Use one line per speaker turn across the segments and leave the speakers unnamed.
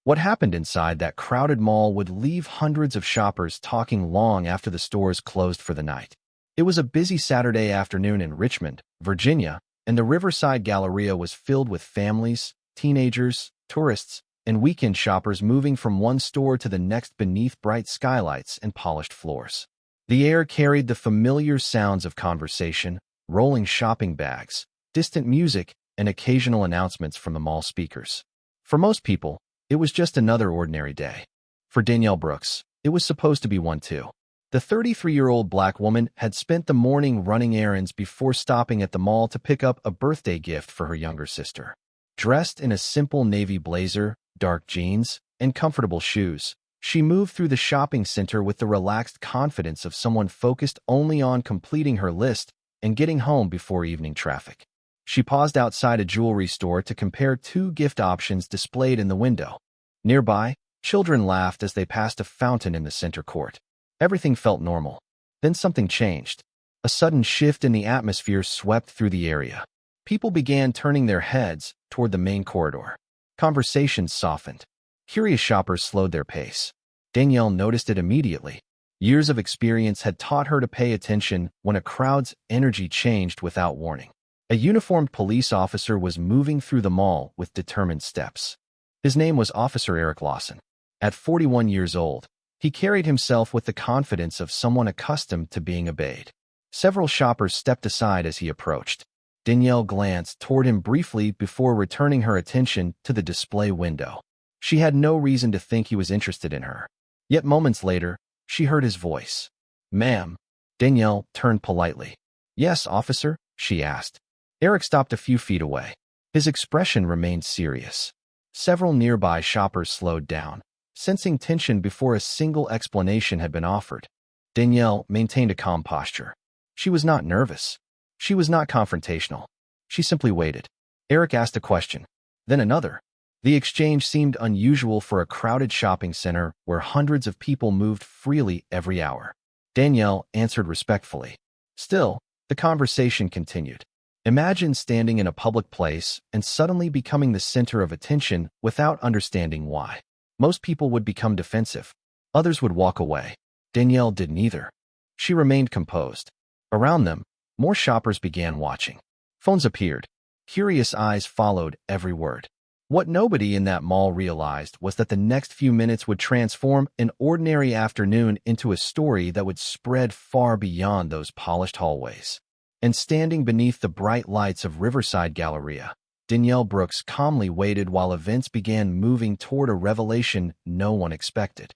What happened inside that crowded mall would leave hundreds of shoppers talking long after the stores closed for the night. It was a busy Saturday afternoon in Richmond, Virginia, and the Riverside Galleria was filled with families, teenagers, tourists, and weekend shoppers moving from one store to the next beneath bright skylights and polished floors. The air carried the familiar sounds of conversation, rolling shopping bags, distant music, and occasional announcements from the mall speakers. For most people, it was just another ordinary day. For Danielle Brooks, it was supposed to be one too. The 33-year-old black woman had spent the morning running errands before stopping at the mall to pick up a birthday gift for her younger sister. Dressed in a simple navy blazer, dark jeans, and comfortable shoes, she moved through the shopping center with the relaxed confidence of someone focused only on completing her list and getting home before evening traffic. She paused outside a jewelry store to compare two gift options displayed in the window. Nearby, children laughed as they passed a fountain in the center court. Everything felt normal. Then something changed. A sudden shift in the atmosphere swept through the area. People began turning their heads toward the main corridor. Conversations softened. Curious shoppers slowed their pace. Danielle noticed it immediately. Years of experience had taught her to pay attention when a crowd's energy changed without warning. A uniformed police officer was moving through the mall with determined steps. His name was Officer Eric Lawson. At 41 years old, he carried himself with the confidence of someone accustomed to being obeyed. Several shoppers stepped aside as he approached. Danielle glanced toward him briefly before returning her attention to the display window. She had no reason to think he was interested in her. Yet moments later, she heard his voice. "Ma'am." Danielle turned politely. "Yes, officer?" she asked. Eric stopped a few feet away. His expression remained serious. Several nearby shoppers slowed down, sensing tension before a single explanation had been offered. Danielle maintained a calm posture. She was not nervous. She was not confrontational. She simply waited. Eric asked a question, then another. The exchange seemed unusual for a crowded shopping center where hundreds of people moved freely every hour. Danielle answered respectfully. Still, the conversation continued. Imagine standing in a public place and suddenly becoming the center of attention without understanding why. Most people would become defensive. Others would walk away. Danielle did neither. She remained composed. Around them, more shoppers began watching. Phones appeared. Curious eyes followed every word. What nobody in that mall realized was that the next few minutes would transform an ordinary afternoon into a story that would spread far beyond those polished hallways. And standing beneath the bright lights of Riverside Galleria, Danielle Brooks calmly waited while events began moving toward a revelation no one expected.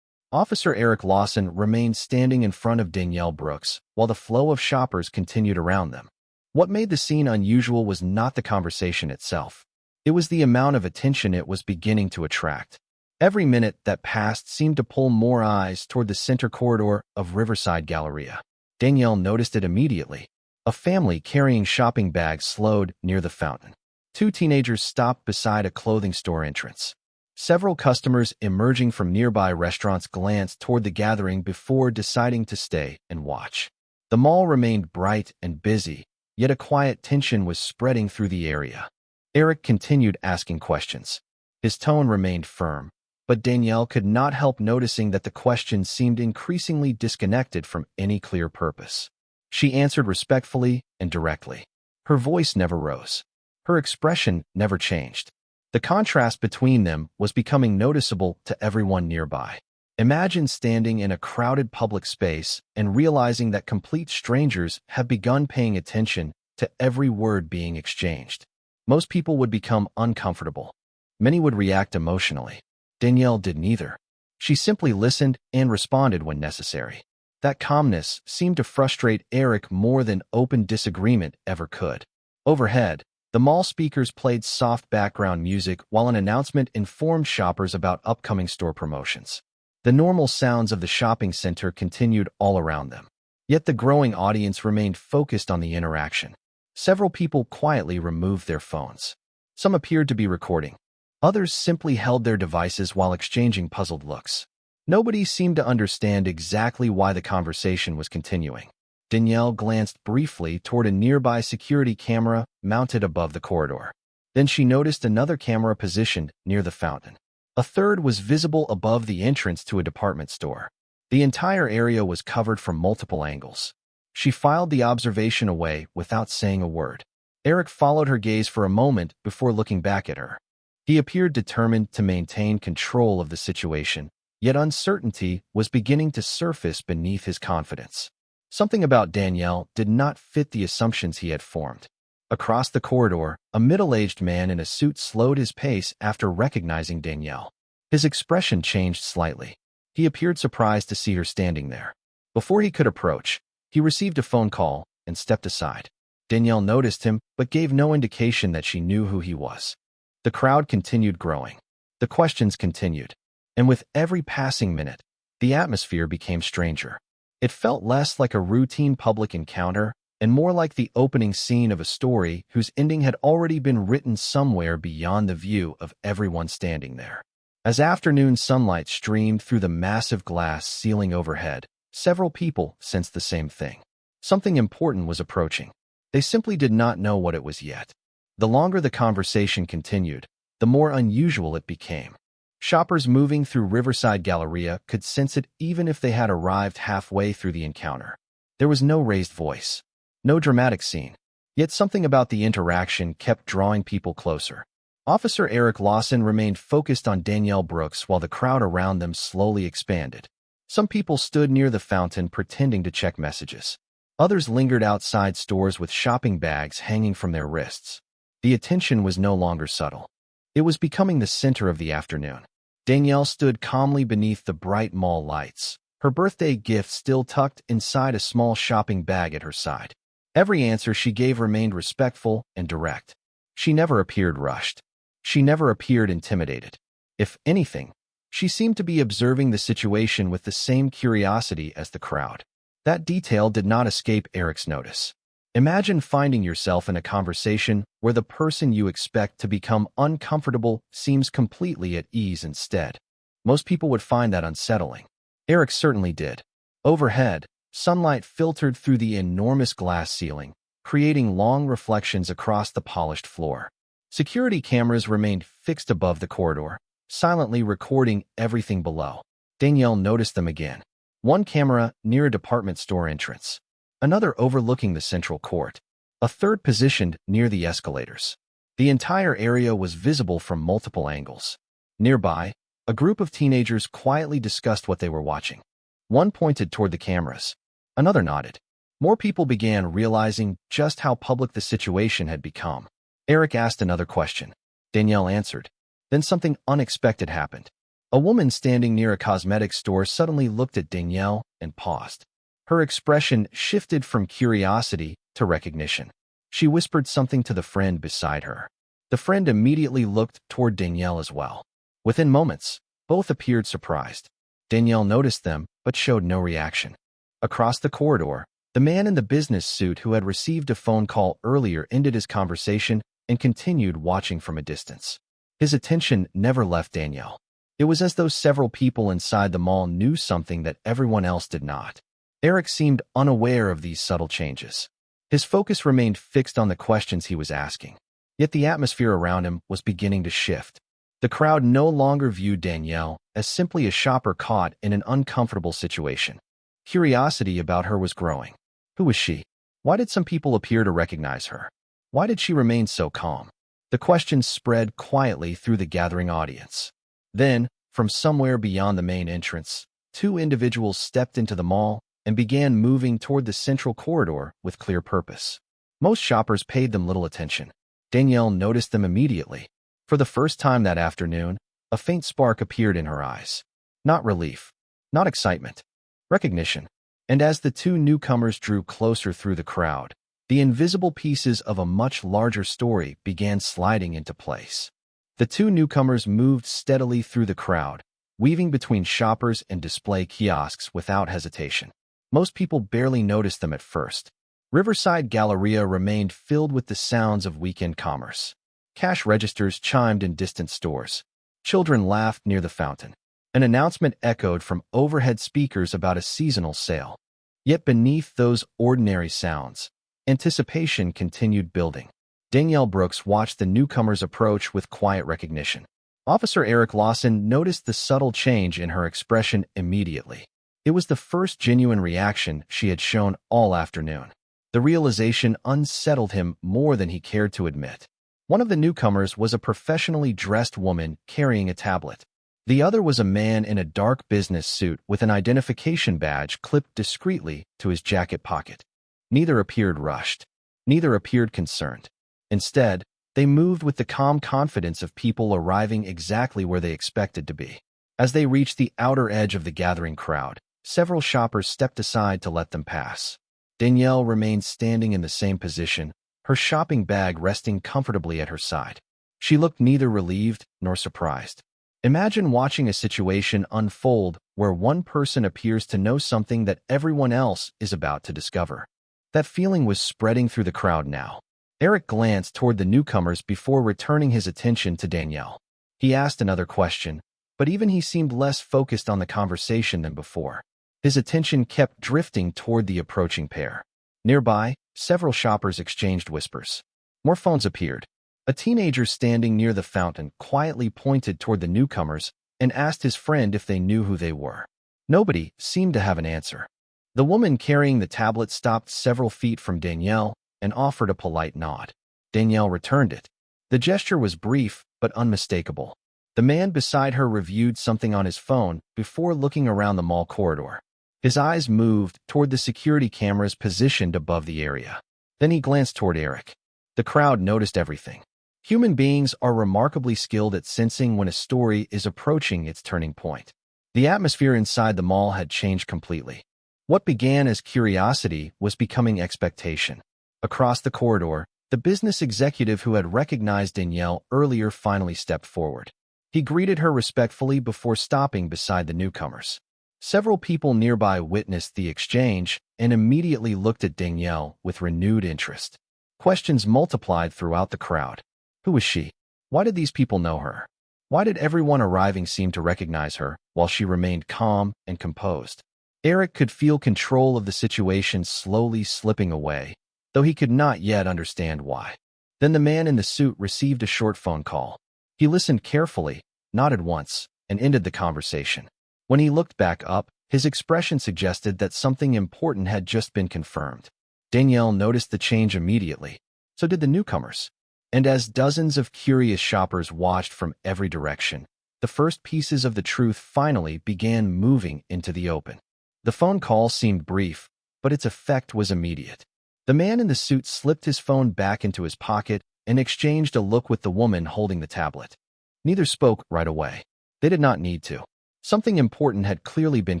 Officer Eric Lawson remained standing in front of Danielle Brooks while the flow of shoppers continued around them. What made the scene unusual was not the conversation itself. It was the amount of attention it was beginning to attract. Every minute that passed seemed to pull more eyes toward the center corridor of Riverside Galleria. Danielle noticed it immediately. A family carrying shopping bags slowed near the fountain. Two teenagers stopped beside a clothing store entrance. Several customers emerging from nearby restaurants glanced toward the gathering before deciding to stay and watch. The mall remained bright and busy, yet a quiet tension was spreading through the area. Eric continued asking questions. His tone remained firm, but Danielle could not help noticing that the questions seemed increasingly disconnected from any clear purpose. She answered respectfully and directly. Her voice never rose. Her expression never changed. The contrast between them was becoming noticeable to everyone nearby. Imagine standing in a crowded public space and realizing that complete strangers have begun paying attention to every word being exchanged. Most people would become uncomfortable. Many would react emotionally. Danielle did neither. She simply listened and responded when necessary. That calmness seemed to frustrate Eric more than open disagreement ever could. Overhead, the mall speakers played soft background music while an announcement informed shoppers about upcoming store promotions. The normal sounds of the shopping center continued all around them. Yet the growing audience remained focused on the interaction. Several people quietly removed their phones. Some appeared to be recording. Others simply held their devices while exchanging puzzled looks. Nobody seemed to understand exactly why the conversation was continuing. Danielle glanced briefly toward a nearby security camera mounted above the corridor. Then she noticed another camera positioned near the fountain. A third was visible above the entrance to a department store. The entire area was covered from multiple angles. She filed the observation away without saying a word. Eric followed her gaze for a moment before looking back at her. He appeared determined to maintain control of the situation, yet uncertainty was beginning to surface beneath his confidence. Something about Danielle did not fit the assumptions he had formed. Across the corridor, a middle-aged man in a suit slowed his pace after recognizing Danielle. His expression changed slightly. He appeared surprised to see her standing there. Before he could approach, he received a phone call and stepped aside. Danielle noticed him, but gave no indication that she knew who he was. The crowd continued growing. The questions continued. And with every passing minute, the atmosphere became stranger. It felt less like a routine public encounter and more like the opening scene of a story whose ending had already been written somewhere beyond the view of everyone standing there. As afternoon sunlight streamed through the massive glass ceiling overhead, several people sensed the same thing. Something important was approaching. They simply did not know what it was yet. The longer the conversation continued, the more unusual it became. Shoppers moving through Riverside Galleria could sense it even if they had arrived halfway through the encounter. There was no raised voice, no dramatic scene, yet something about the interaction kept drawing people closer. Officer Eric Lawson remained focused on Danielle Brooks while the crowd around them slowly expanded. Some people stood near the fountain pretending to check messages. Others lingered outside stores with shopping bags hanging from their wrists. The attention was no longer subtle. It was becoming the center of the afternoon. Danielle stood calmly beneath the bright mall lights, her birthday gift still tucked inside a small shopping bag at her side. Every answer she gave remained respectful and direct. She never appeared rushed. She never appeared intimidated. If anything, she seemed to be observing the situation with the same curiosity as the crowd. That detail did not escape Eric's notice. Imagine finding yourself in a conversation where the person you expect to become uncomfortable seems completely at ease instead. Most people would find that unsettling. Eric certainly did. Overhead, sunlight filtered through the enormous glass ceiling, creating long reflections across the polished floor. Security cameras remained fixed above the corridor, silently recording everything below. Danielle noticed them again. One camera near a department store entrance, another overlooking the central court, a third positioned near the escalators. The entire area was visible from multiple angles. Nearby, a group of teenagers quietly discussed what they were watching. One pointed toward the cameras. Another nodded. More people began realizing just how public the situation had become. Eric asked another question. Danielle answered. Then something unexpected happened. A woman standing near a cosmetics store suddenly looked at Danielle and paused. Her expression shifted from curiosity to recognition. She whispered something to the friend beside her. The friend immediately looked toward Danielle as well. Within moments, both appeared surprised. Danielle noticed them, but showed no reaction. Across the corridor, the man in the business suit who had received a phone call earlier ended his conversation and continued watching from a distance. His attention never left Danielle. It was as though several people inside the mall knew something that everyone else did not. Eric seemed unaware of these subtle changes. His focus remained fixed on the questions he was asking. Yet the atmosphere around him was beginning to shift. The crowd no longer viewed Danielle as simply a shopper caught in an uncomfortable situation. Curiosity about her was growing. Who was she? Why did some people appear to recognize her? Why did she remain so calm? The questions spread quietly through the gathering audience. Then, from somewhere beyond the main entrance, two individuals stepped into the mall and began moving toward the central corridor with clear purpose. Most shoppers paid them little attention. Danielle noticed them immediately. For the first time that afternoon, a faint spark appeared in her eyes. Not relief, not excitement, recognition. And as the two newcomers drew closer through the crowd, the invisible pieces of a much larger story began sliding into place. The two newcomers moved steadily through the crowd, weaving between shoppers and display kiosks without hesitation. Most people barely noticed them at first. Riverside Galleria remained filled with the sounds of weekend commerce. Cash registers chimed in distant stores. Children laughed near the fountain. An announcement echoed from overhead speakers about a seasonal sale. Yet beneath those ordinary sounds, anticipation continued building. Danielle Brooks watched the newcomers approach with quiet recognition. Officer Eric Lawson noticed the subtle change in her expression immediately. It was the first genuine reaction she had shown all afternoon. The realization unsettled him more than he cared to admit. One of the newcomers was a professionally dressed woman carrying a tablet. The other was a man in a dark business suit with an identification badge clipped discreetly to his jacket pocket. Neither appeared rushed. Neither appeared concerned. Instead, they moved with the calm confidence of people arriving exactly where they expected to be. As they reached the outer edge of the gathering crowd, several shoppers stepped aside to let them pass. Danielle remained standing in the same position, her shopping bag resting comfortably at her side. She looked neither relieved nor surprised. Imagine watching a situation unfold where one person appears to know something that everyone else is about to discover. That feeling was spreading through the crowd now. Eric glanced toward the newcomers before returning his attention to Danielle. He asked another question, but even he seemed less focused on the conversation than before. His attention kept drifting toward the approaching pair. Nearby, several shoppers exchanged whispers. More phones appeared. A teenager standing near the fountain quietly pointed toward the newcomers and asked his friend if they knew who they were. Nobody seemed to have an answer. The woman carrying the tablet stopped several feet from Danielle and offered a polite nod. Danielle returned it. The gesture was brief but unmistakable. The man beside her reviewed something on his phone before looking around the mall corridor. His eyes moved toward the security cameras positioned above the area. Then he glanced toward Eric. The crowd noticed everything. Human beings are remarkably skilled at sensing when a story is approaching its turning point. The atmosphere inside the mall had changed completely. What began as curiosity was becoming expectation. Across the corridor, the business executive who had recognized Danielle earlier finally stepped forward. He greeted her respectfully before stopping beside the newcomers. Several people nearby witnessed the exchange and immediately looked at Danielle with renewed interest. Questions multiplied throughout the crowd. Who was she? Why did these people know her? Why did everyone arriving seem to recognize her, while she remained calm and composed? Eric could feel control of the situation slowly slipping away, though he could not yet understand why. Then the man in the suit received a short phone call. He listened carefully, nodded once, and ended the conversation. When he looked back up, his expression suggested that something important had just been confirmed. Danielle noticed the change immediately. So did the newcomers. And as dozens of curious shoppers watched from every direction, the first pieces of the truth finally began moving into the open. The phone call seemed brief, but its effect was immediate. The man in the suit slipped his phone back into his pocket and exchanged a look with the woman holding the tablet. Neither spoke right away. They did not need to. Something important had clearly been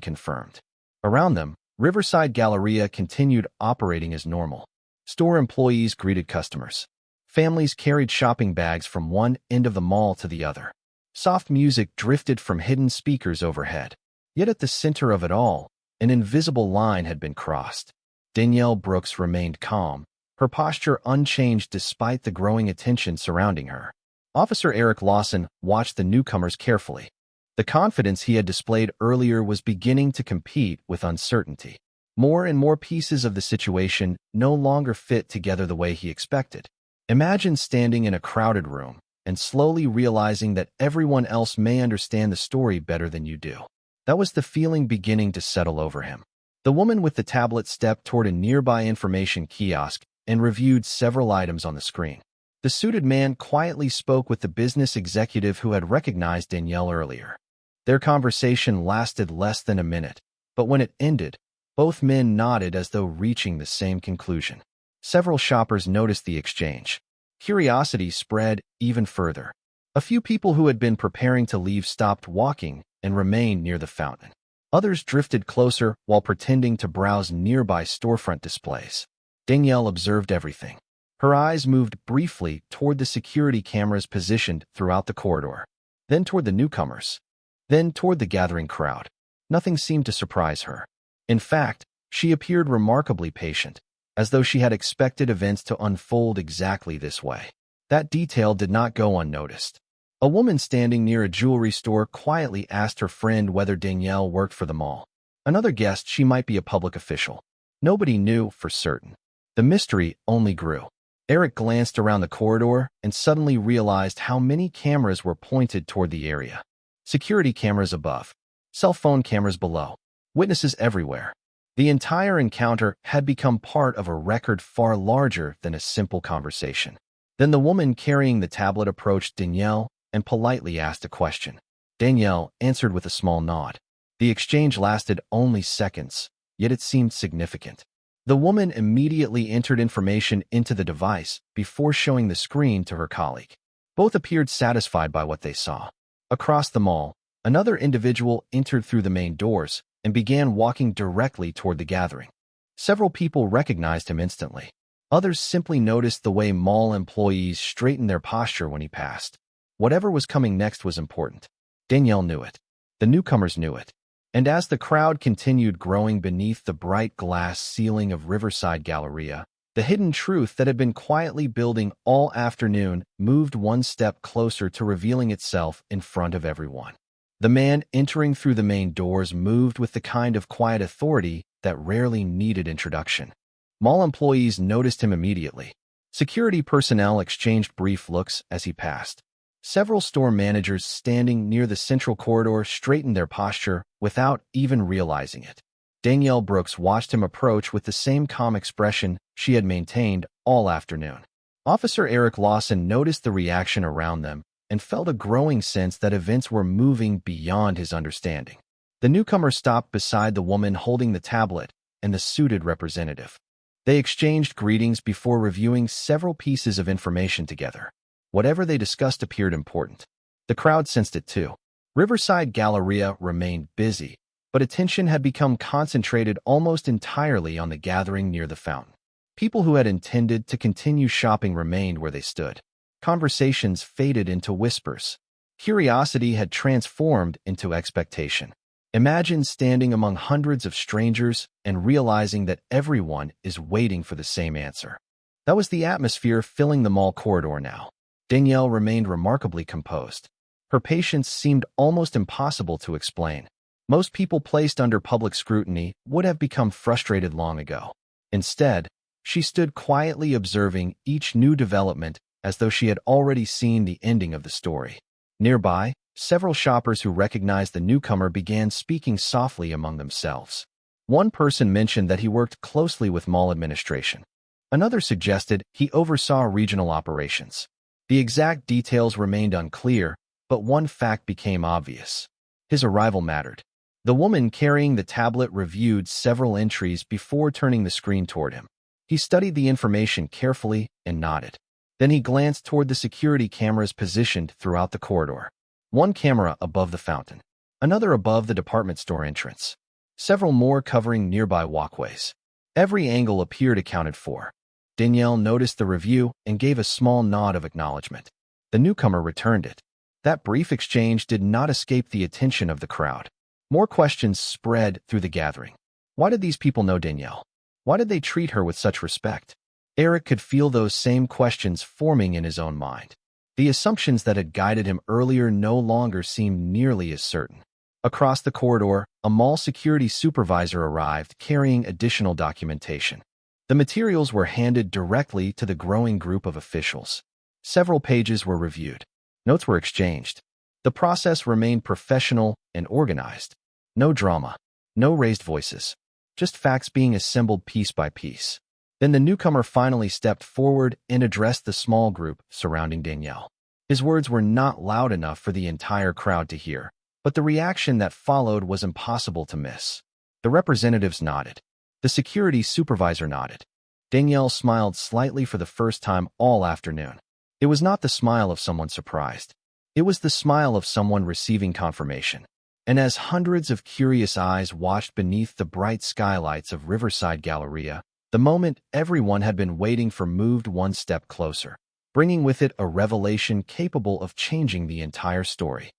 confirmed. Around them, Riverside Galleria continued operating as normal. Store employees greeted customers. Families carried shopping bags from one end of the mall to the other. Soft music drifted from hidden speakers overhead. Yet at the center of it all, an invisible line had been crossed. Danielle Brooks remained calm, her posture unchanged despite the growing attention surrounding her. Officer Eric Lawson watched the newcomers carefully. The confidence he had displayed earlier was beginning to compete with uncertainty. More and more pieces of the situation no longer fit together the way he expected. Imagine standing in a crowded room and slowly realizing that everyone else may understand the story better than you do. That was the feeling beginning to settle over him. The woman with the tablet stepped toward a nearby information kiosk and reviewed several items on the screen. The suited man quietly spoke with the business executive who had recognized Danielle earlier. Their conversation lasted less than a minute, but when it ended, both men nodded as though reaching the same conclusion. Several shoppers noticed the exchange. Curiosity spread even further. A few people who had been preparing to leave stopped walking and remained near the fountain. Others drifted closer while pretending to browse nearby storefront displays. Danielle observed everything. Her eyes moved briefly toward the security cameras positioned throughout the corridor, then toward the newcomers, then toward the gathering crowd. Nothing seemed to surprise her. In fact, she appeared remarkably patient, as though she had expected events to unfold exactly this way. That detail did not go unnoticed. A woman standing near a jewelry store quietly asked her friend whether Danielle worked for the mall. Another guessed she might be a public official. Nobody knew for certain. The mystery only grew. Eric glanced around the corridor and suddenly realized how many cameras were pointed toward the area. Security cameras above, cell phone cameras below, witnesses everywhere. The entire encounter had become part of a record far larger than a simple conversation. Then the woman carrying the tablet approached Danielle and politely asked a question. Danielle answered with a small nod. The exchange lasted only seconds, yet it seemed significant. The woman immediately entered information into the device before showing the screen to her colleague. Both appeared satisfied by what they saw. Across the mall, another individual entered through the main doors and began walking directly toward the gathering. Several people recognized him instantly. Others simply noticed the way mall employees straightened their posture when he passed. Whatever was coming next was important. Danielle knew it. The newcomers knew it. And as the crowd continued growing beneath the bright glass ceiling of Riverside Galleria, the hidden truth that had been quietly building all afternoon moved one step closer to revealing itself in front of everyone. The man entering through the main doors moved with the kind of quiet authority that rarely needed introduction. Mall employees noticed him immediately. Security personnel exchanged brief looks as he passed. Several store managers standing near the central corridor straightened their posture without even realizing it. Danielle Brooks watched him approach with the same calm expression she had maintained all afternoon. Officer Eric Lawson noticed the reaction around them and felt a growing sense that events were moving beyond his understanding. The newcomer stopped beside the woman holding the tablet and the suited representative. They exchanged greetings before reviewing several pieces of information together. Whatever they discussed appeared important. The crowd sensed it too. Riverside Galleria remained busy, but attention had become concentrated almost entirely on the gathering near the fountain. People who had intended to continue shopping remained where they stood. Conversations faded into whispers. Curiosity had transformed into expectation. Imagine standing among hundreds of strangers and realizing that everyone is waiting for the same answer. That was the atmosphere filling the mall corridor now. Danielle remained remarkably composed. Her patience seemed almost impossible to explain. Most people placed under public scrutiny would have become frustrated long ago. Instead, she stood quietly observing each new development as though she had already seen the ending of the story. Nearby, several shoppers who recognized the newcomer began speaking softly among themselves. One person mentioned that he worked closely with mall administration. Another suggested he oversaw regional operations. The exact details remained unclear, but one fact became obvious. His arrival mattered. The woman carrying the tablet reviewed several entries before turning the screen toward him. He studied the information carefully and nodded. Then he glanced toward the security cameras positioned throughout the corridor. One camera above the fountain, another above the department store entrance, several more covering nearby walkways. Every angle appeared accounted for. Danielle noticed the review and gave a small nod of acknowledgement. The newcomer returned it. That brief exchange did not escape the attention of the crowd. More questions spread through the gathering. Why did these people know Danielle? Why did they treat her with such respect? Eric could feel those same questions forming in his own mind. The assumptions that had guided him earlier no longer seemed nearly as certain. Across the corridor, a mall security supervisor arrived carrying additional documentation. The materials were handed directly to the growing group of officials. Several pages were reviewed. Notes were exchanged. The process remained professional and organized. No drama, no raised voices, just facts being assembled piece by piece. Then the newcomer finally stepped forward and addressed the small group surrounding Danielle. His words were not loud enough for the entire crowd to hear, but the reaction that followed was impossible to miss. The representatives nodded. The security supervisor nodded. Danielle smiled slightly for the first time all afternoon. It was not the smile of someone surprised. It was the smile of someone receiving confirmation. And as hundreds of curious eyes watched beneath the bright skylights of Riverside Galleria, the moment everyone had been waiting for moved one step closer, bringing with it a revelation capable of changing the entire story.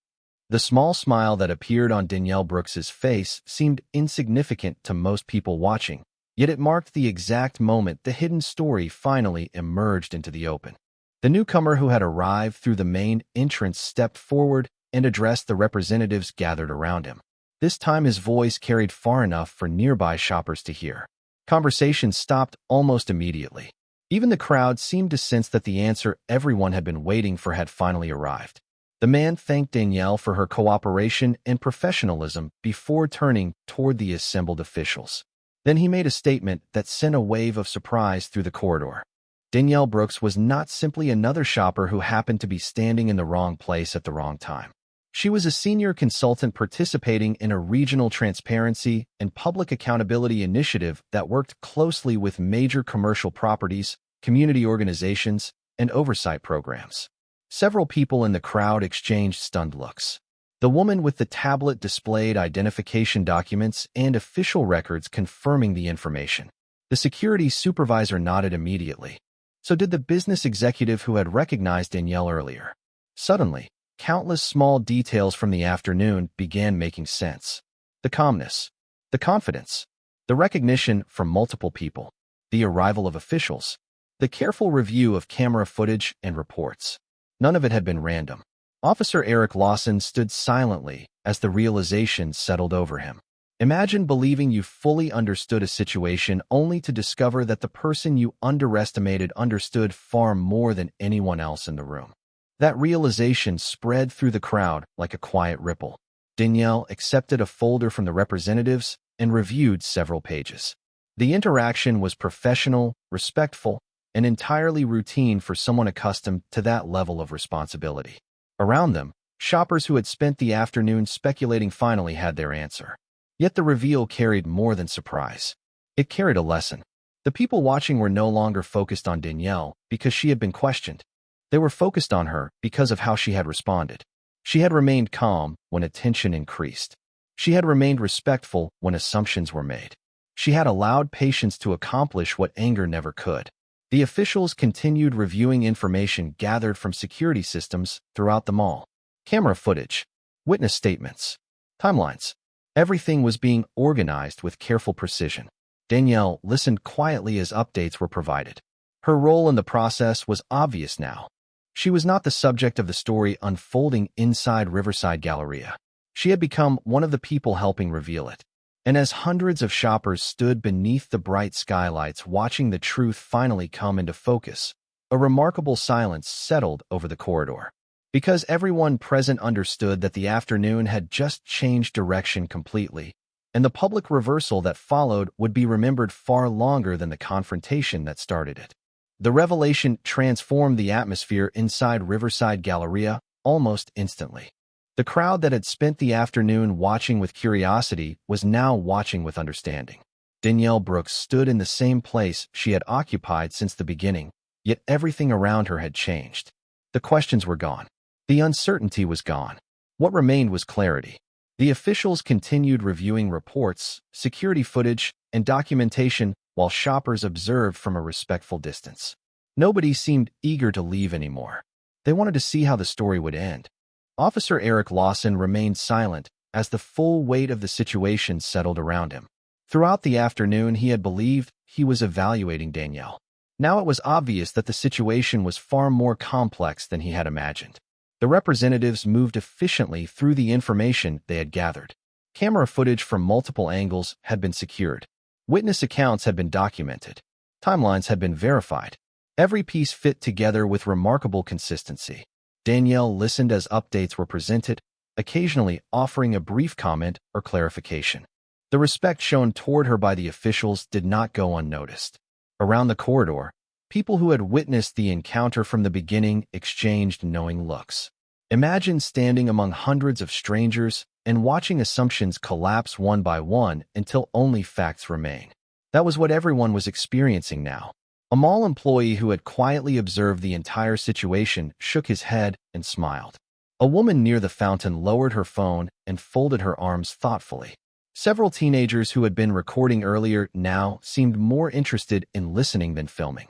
The small smile that appeared on Danielle Brooks's face seemed insignificant to most people watching, yet it marked the exact moment the hidden story finally emerged into the open. The newcomer who had arrived through the main entrance stepped forward and addressed the representatives gathered around him. This time his voice carried far enough for nearby shoppers to hear. Conversation stopped almost immediately. Even the crowd seemed to sense that the answer everyone had been waiting for had finally arrived. The man thanked Danielle for her cooperation and professionalism before turning toward the assembled officials. Then he made a statement that sent a wave of surprise through the corridor. Danielle Brooks was not simply another shopper who happened to be standing in the wrong place at the wrong time. She was a senior consultant participating in a regional transparency and public accountability initiative that worked closely with major commercial properties, community organizations, and oversight programs. Several people in the crowd exchanged stunned looks. The woman with the tablet displayed identification documents and official records confirming the information. The security supervisor nodded immediately. So did the business executive who had recognized Danielle earlier. Suddenly, countless small details from the afternoon began making sense. The calmness, the confidence, the recognition from multiple people, the arrival of officials, the careful review of camera footage and reports. None of it had been random. Officer Eric Lawson stood silently as the realization settled over him. Imagine believing you fully understood a situation only to discover that the person you underestimated understood far more than anyone else in the room. That realization spread through the crowd like a quiet ripple. Danielle accepted a folder from the representatives and reviewed several pages. The interaction was professional, respectful, and entirely routine for someone accustomed to that level of responsibility. Around them, shoppers who had spent the afternoon speculating finally had their answer. Yet the reveal carried more than surprise. It carried a lesson. The people watching were no longer focused on Danielle because she had been questioned. They were focused on her because of how she had responded. She had remained calm when attention increased. She had remained respectful when assumptions were made. She had allowed patience to accomplish what anger never could. The officials continued reviewing information gathered from security systems throughout the mall. Camera footage, witness statements, timelines. Everything was being organized with careful precision. Danielle listened quietly as updates were provided. Her role in the process was obvious now. She was not the subject of the story unfolding inside Riverside Galleria. She had become one of the people helping reveal it. And as hundreds of shoppers stood beneath the bright skylights watching the truth finally come into focus, a remarkable silence settled over the corridor. Because everyone present understood that the afternoon had just changed direction completely, and the public reversal that followed would be remembered far longer than the confrontation that started it. The revelation transformed the atmosphere inside Riverside Galleria almost instantly. The crowd that had spent the afternoon watching with curiosity was now watching with understanding. Danielle Brooks stood in the same place she had occupied since the beginning, yet everything around her had changed. The questions were gone. The uncertainty was gone. What remained was clarity. The officials continued reviewing reports, security footage, and documentation while shoppers observed from a respectful distance. Nobody seemed eager to leave anymore. They wanted to see how the story would end. Officer Eric Lawson remained silent as the full weight of the situation settled around him. Throughout the afternoon, he had believed he was evaluating Danielle. Now it was obvious that the situation was far more complex than he had imagined. The representatives moved efficiently through the information they had gathered. Camera footage from multiple angles had been secured. Witness accounts had been documented. Timelines had been verified. Every piece fit together with remarkable consistency. Danielle listened as updates were presented, occasionally offering a brief comment or clarification. The respect shown toward her by the officials did not go unnoticed. Around the corridor, people who had witnessed the encounter from the beginning exchanged knowing looks. Imagine standing among hundreds of strangers and watching assumptions collapse one by one until only facts remain. That was what everyone was experiencing now. A mall employee who had quietly observed the entire situation shook his head and smiled. A woman near the fountain lowered her phone and folded her arms thoughtfully. Several teenagers who had been recording earlier now seemed more interested in listening than filming.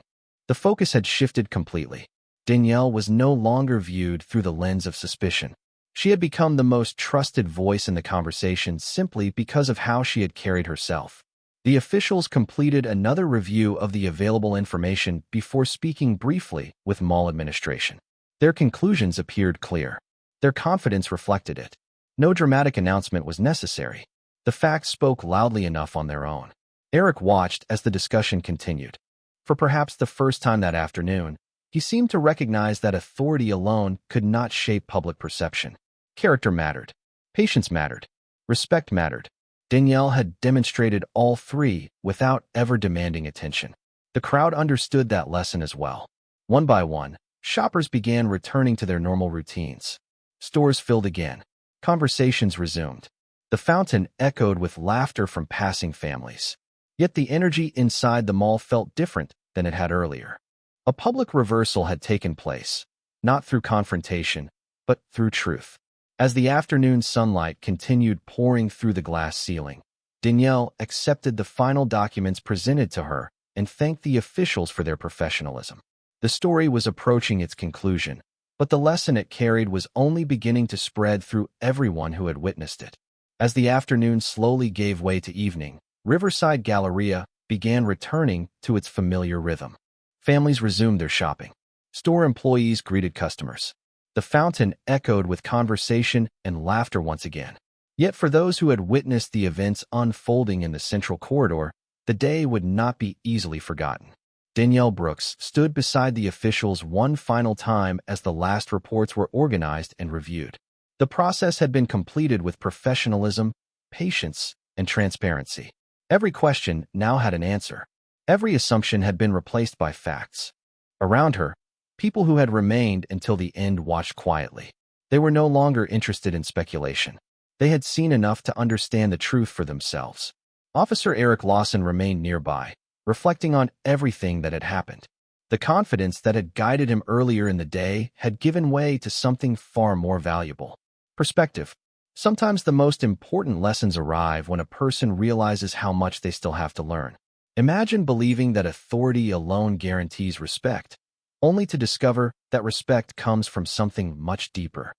The focus had shifted completely. Danielle was no longer viewed through the lens of suspicion. She had become the most trusted voice in the conversation simply because of how she had carried herself. The officials completed another review of the available information before speaking briefly with mall administration. Their conclusions appeared clear. Their confidence reflected it. No dramatic announcement was necessary. The facts spoke loudly enough on their own. Eric watched as the discussion continued. For perhaps the first time that afternoon, he seemed to recognize that authority alone could not shape public perception. Character mattered. Patience mattered. Respect mattered. Danielle had demonstrated all three without ever demanding attention. The crowd understood that lesson as well. One by one, shoppers began returning to their normal routines. Stores filled again. Conversations resumed. The fountain echoed with laughter from passing families. Yet the energy inside the mall felt different than it had earlier. A public reversal had taken place, not through confrontation, but through truth. As the afternoon sunlight continued pouring through the glass ceiling, Danielle accepted the final documents presented to her and thanked the officials for their professionalism. The story was approaching its conclusion, but the lesson it carried was only beginning to spread through everyone who had witnessed it. As the afternoon slowly gave way to evening, Riverside Galleria began returning to its familiar rhythm. Families resumed their shopping. Store employees greeted customers. The fountain echoed with conversation and laughter once again. Yet for those who had witnessed the events unfolding in the central corridor, the day would not be easily forgotten. Danielle Brooks stood beside the officials one final time as the last reports were organized and reviewed. The process had been completed with professionalism, patience, and transparency. Every question now had an answer. Every assumption had been replaced by facts. Around her, people who had remained until the end watched quietly. They were no longer interested in speculation. They had seen enough to understand the truth for themselves. Officer Eric Lawson remained nearby, reflecting on everything that had happened. The confidence that had guided him earlier in the day had given way to something far more valuable. Perspective. Sometimes the most important lessons arrive when a person realizes how much they still have to learn. Imagine believing that authority alone guarantees respect, only to discover that respect comes from something much deeper.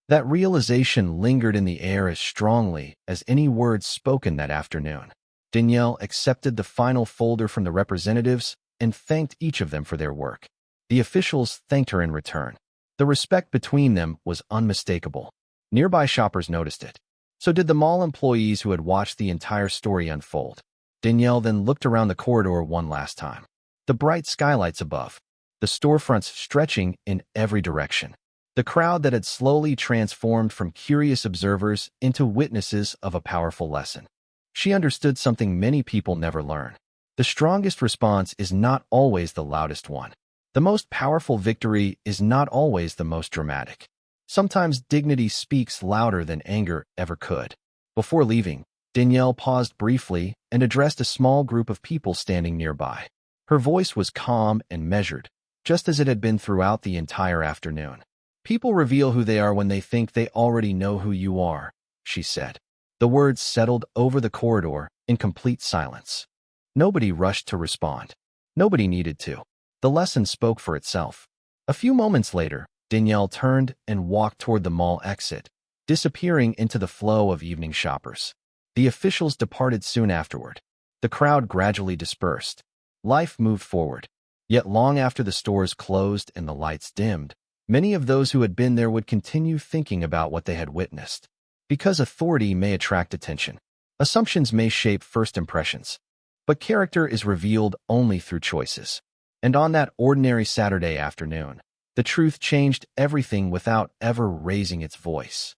That realization lingered in the air as strongly as any words spoken that afternoon. Danielle accepted the final folder from the representatives and thanked each of them for their work. The officials thanked her in return. The respect between them was unmistakable. Nearby shoppers noticed it. So did the mall employees who had watched the entire story unfold. Danielle then looked around the corridor one last time. The bright skylights above. The storefronts stretching in every direction. The crowd that had slowly transformed from curious observers into witnesses of a powerful lesson. She understood something many people never learn. The strongest response is not always the loudest one. The most powerful victory is not always the most dramatic. Sometimes dignity speaks louder than anger ever could. Before leaving, Danielle paused briefly and addressed a small group of people standing nearby. Her voice was calm and measured, just as it had been throughout the entire afternoon. People reveal who they are when they think they already know who you are, she said. The words settled over the corridor in complete silence. Nobody rushed to respond. Nobody needed to. The lesson spoke for itself. A few moments later, Danielle turned and walked toward the mall exit, disappearing into the flow of evening shoppers. The officials departed soon afterward. The crowd gradually dispersed. Life moved forward. Yet long after the stores closed and the lights dimmed, many of those who had been there would continue thinking about what they had witnessed. Because authority may attract attention, assumptions may shape first impressions, but character is revealed only through choices. And on that ordinary Saturday afternoon, the truth changed everything without ever raising its voice.